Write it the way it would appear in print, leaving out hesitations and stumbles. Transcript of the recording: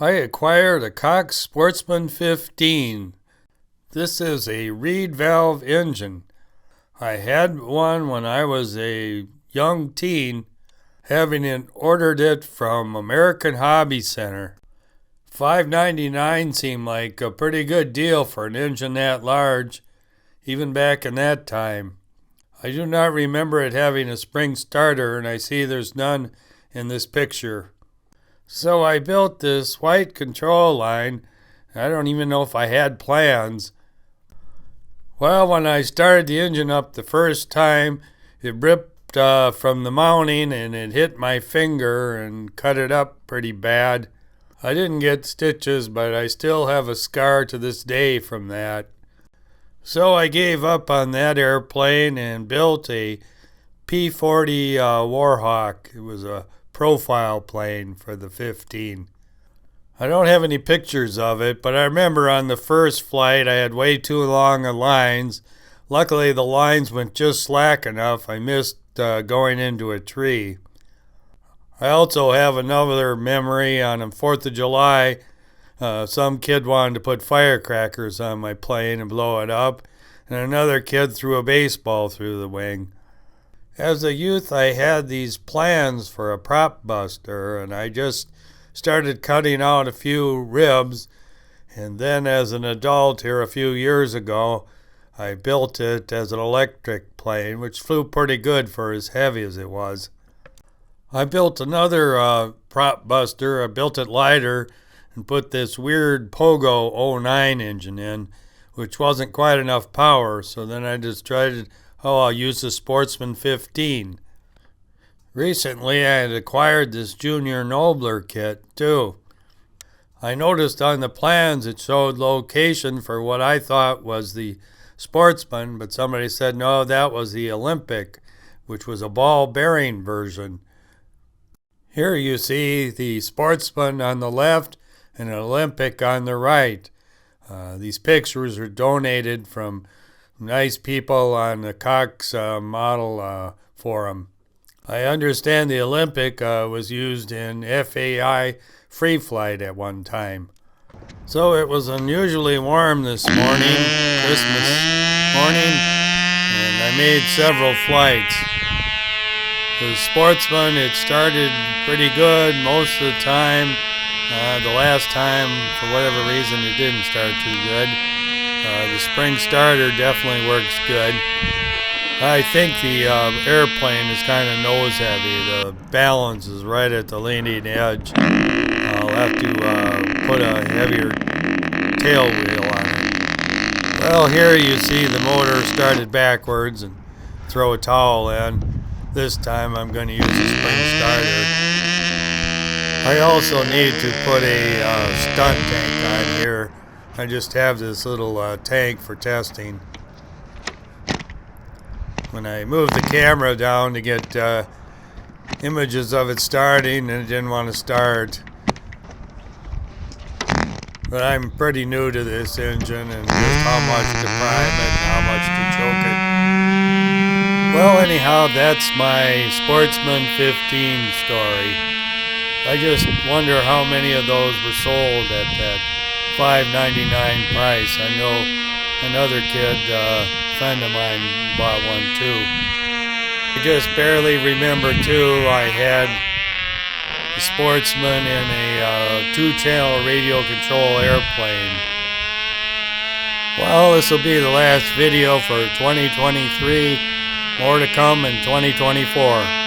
I acquired a Cox Sportsman 15. This is a reed valve engine. I had one when I was a young teen, having ordered it from American Hobby Center. $5.99 seemed like a pretty good deal for an engine that large, even back in that time. I do not remember it having a spring starter, and I see there's none in this picture. So I built this white control line. I don't even know if I had plans. Well, when I started the engine up the first time, it ripped from the mounting and it hit my finger and cut it up pretty bad. I didn't get stitches, but I still have a scar to this day from that. So I gave up on that airplane and built a P-40 Warhawk. It was a profile plane for the 15. I don't have any pictures of it, but I remember on the first flight I had way too long of lines. Luckily the lines went just slack enough I missed going into a tree. I also have another memory on the 4th of July. Some kid wanted to put firecrackers on my plane and blow it up, and another kid threw a baseball through the wing. As a youth, I had these plans for a prop buster, and I just started cutting out a few ribs, and then as an adult here a few years ago, I built it as an electric plane, which flew pretty good for as heavy as it was. I built another prop buster. I built it lighter and put this weird Pogo 09 engine in, which wasn't quite enough power, so then I just tried I'll use the Sportsman 15. Recently, I had acquired this Junior Nobler kit, too. I noticed on the plans it showed location for what I thought was the Sportsman, but somebody said, no, that was the Olympic, which was a ball-bearing version. Here you see the Sportsman on the left and an Olympic on the right. These pictures were donated from nice people on the Cox model forum. I understand the Olympic was used in FAI free flight at one time. So it was unusually warm this morning, Christmas morning, and I made several flights. The Sportsman, it started pretty good most of the time. The last time, for whatever reason, it didn't start too good. The spring starter definitely works good. I think the airplane is kind of nose heavy. The balance is right at the leading edge. I'll have to put a heavier tail wheel on it. Well, here you see the motor started backwards and throw a towel in. This time I'm going to use a spring starter. I also need to put a stunt tank on here. I just have this little tank for testing. When I moved the camera down to get images of it starting, and it didn't want to start. But I'm pretty new to this engine and just how much to prime it and how much to choke it. Well, anyhow, that's my Sportsman 15 story. I just wonder how many of those were sold at that $5.99 price. I know another kid, friend of mine, bought one too. I just barely remember too, I had the Sportsman in a 2-channel radio control airplane. Well, this will be the last video for 2023. More to come in 2024.